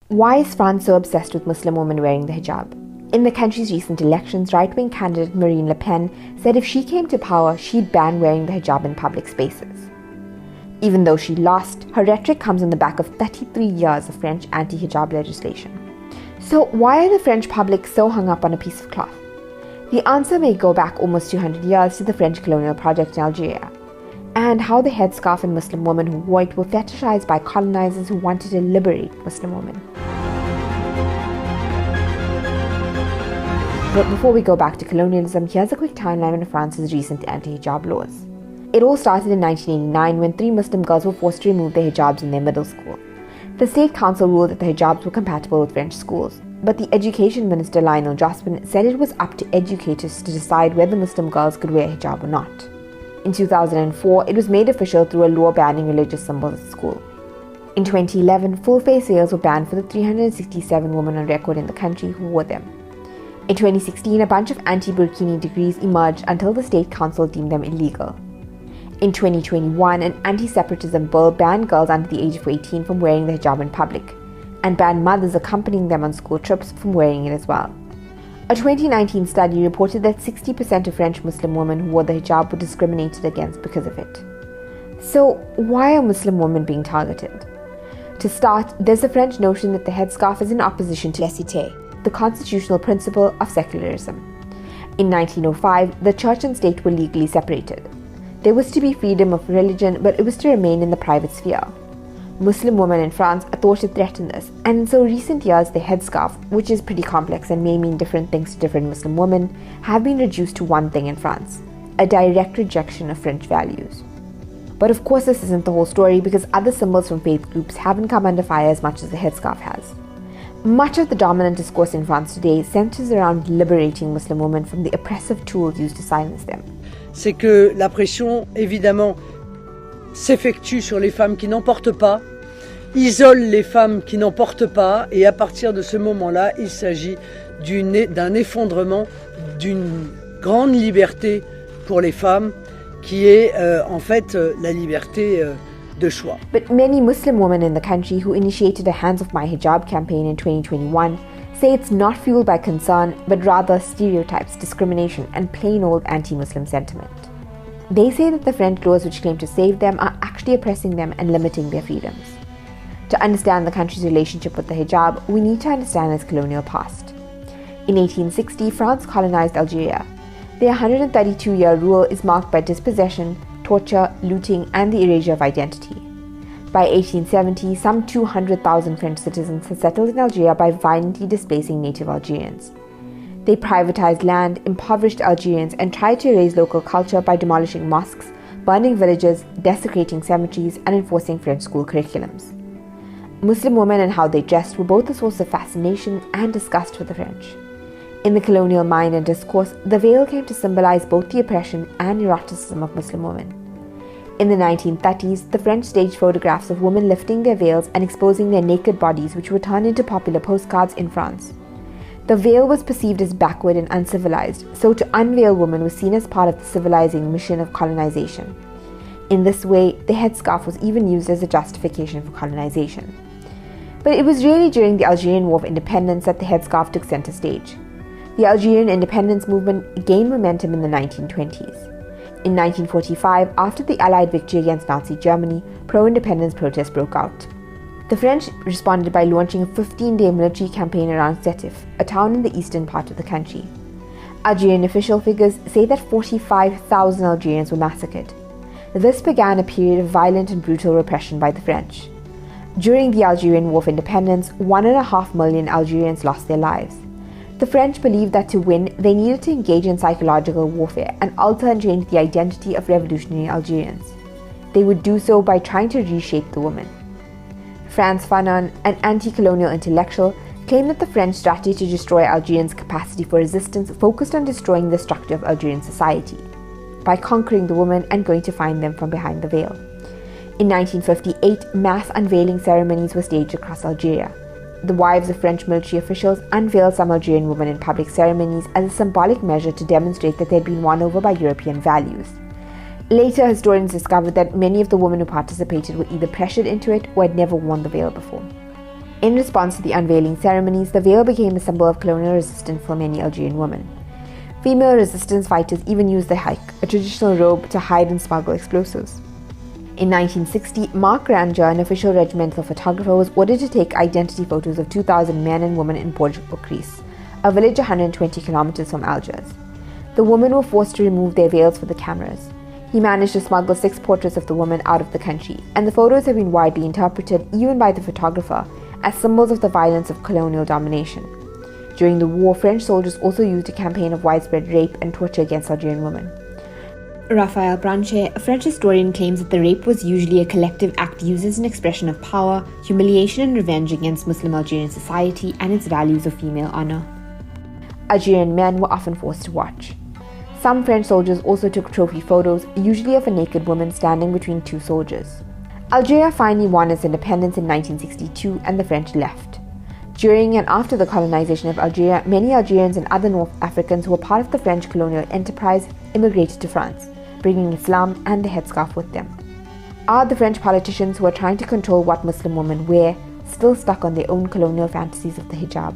Why is France so obsessed with Muslim women wearing the hijab? In the country's recent elections, right-wing candidate Marine Le Pen said if she came to power, she'd ban wearing the hijab in public spaces. Even though she lost, her rhetoric comes on the back of 33 years of French anti-hijab legislation. So why are the French public so hung up on a piece of cloth? The answer may go back almost 200 years to the French colonial project in Algeria, and how the headscarf and Muslim women who wore it were fetishized by colonizers who wanted to liberate Muslim women. But before we go back to colonialism, here's a quick timeline of France's recent anti-hijab laws. It all started in 1989 when 3 Muslim girls were forced to remove their hijabs in their middle school. The State Council ruled that the hijabs were compatible with French schools, but the Education Minister Lionel Jospin said it was up to educators to decide whether Muslim girls could wear hijab or not. In 2004, it was made official through a law banning religious symbols at school. In 2011, full-face veils were banned for the 367 women on record in the country who wore them. In 2016, a bunch of anti-burkini decrees emerged until the State Council deemed them illegal. In 2021, an anti-separatism bill banned girls under the age of 18 from wearing the hijab in public, and banned mothers accompanying them on school trips from wearing it as well. A 2019 study reported that 60% of French Muslim women who wore the hijab were discriminated against because of it. So, why are Muslim women being targeted? To start, there's the French notion that the headscarf is in opposition to laïcité, the constitutional principle of secularism. In 1905, the church and state were legally separated. There was to be freedom of religion, but it was to remain in the private sphere. Muslim women in France are thought to threaten this, and in so recent years the headscarf, which is pretty complex and may mean different things to different Muslim women, have been reduced to one thing in France: a direct rejection of French values. But of course this isn't the whole story, because other symbols from faith groups haven't come under fire as much as the headscarf has. Much of the dominant discourse in France today centers around liberating Muslim women from the oppressive tools used to silence them. C'est que la pression, évidemment, s'effectue sur les femmes qui n'en portent pas, isole les femmes qui n'en portent pas, et à partir de ce moment-là, il s'agit d'un effondrement d'une grande liberté pour les femmes, qui est en fait la liberté de choix. But many Muslim women in the country who initiated a Hands Off My Hijab campaign in 2021 say it's not fueled by concern, but rather stereotypes, discrimination, and plain old anti-Muslim sentiment. They say that the French laws which claim to save them are actually oppressing them and limiting their freedoms. To understand the country's relationship with the hijab, we need to understand its colonial past. In 1860, France colonized Algeria. Their 132-year rule is marked by dispossession, torture, looting, and the erasure of identity. By 1870, some 200,000 French citizens had settled in Algeria by violently displacing native Algerians. They privatized land, impoverished Algerians, and tried to erase local culture by demolishing mosques, burning villages, desecrating cemeteries, and enforcing French school curriculums. Muslim women and how they dressed were both a source of fascination and disgust for the French. In the colonial mind and discourse, the veil came to symbolize both the oppression and eroticism of Muslim women. In the 1930s, the French staged photographs of women lifting their veils and exposing their naked bodies, which were turned into popular postcards in France. The veil was perceived as backward and uncivilized, so to unveil women was seen as part of the civilizing mission of colonization. In this way, the headscarf was even used as a justification for colonization. But it was really during the Algerian War of Independence that the headscarf took center stage. The Algerian independence movement gained momentum in the 1920s. In 1945, after the Allied victory against Nazi Germany, pro-independence protests broke out. The French responded by launching a 15-day military campaign around Sétif, a town in the eastern part of the country. Algerian official figures say that 45,000 Algerians were massacred. This began a period of violent and brutal repression by the French. During the Algerian War of Independence, 1.5 million Algerians lost their lives. The French believed that to win, they needed to engage in psychological warfare and alter and change the identity of revolutionary Algerians. They would do so by trying to reshape the woman. Frantz Fanon, an anti-colonial intellectual, claimed that the French strategy to destroy Algerians' capacity for resistance focused on destroying the structure of Algerian society, by conquering the woman and going to find them from behind the veil. In 1958, mass unveiling ceremonies were staged across Algeria. The wives of French military officials unveiled some Algerian women in public ceremonies as a symbolic measure to demonstrate that they had been won over by European values. Later, historians discovered that many of the women who participated were either pressured into it or had never worn the veil before. In response to the unveiling ceremonies, the veil became a symbol of colonial resistance for many Algerian women. Female resistance fighters even used the hike, a traditional robe, to hide and smuggle explosives. In 1960, Mark Granger, an official regimental photographer, was ordered to take identity photos of 2,000 men and women in Port-au-Prince, a village 120 kilometers from Algiers. The women were forced to remove their veils for the cameras. He managed to smuggle 6 portraits of the women out of the country, and the photos have been widely interpreted, even by the photographer, as symbols of the violence of colonial domination. During the war, French soldiers also used a campaign of widespread rape and torture against Algerian women. Raphael Branche, a French historian, claims that the rape was usually a collective act used as an expression of power, humiliation and revenge against Muslim Algerian society and its values of female honor. Algerian men were often forced to watch. Some French soldiers also took trophy photos, usually of a naked woman standing between 2 soldiers. Algeria finally won its independence in 1962 and the French left. During and after the colonization of Algeria, many Algerians and other North Africans who were part of the French colonial enterprise immigrated to France, bringing Islam and the headscarf with them. Are the French politicians who are trying to control what Muslim women wear still stuck on their own colonial fantasies of the hijab?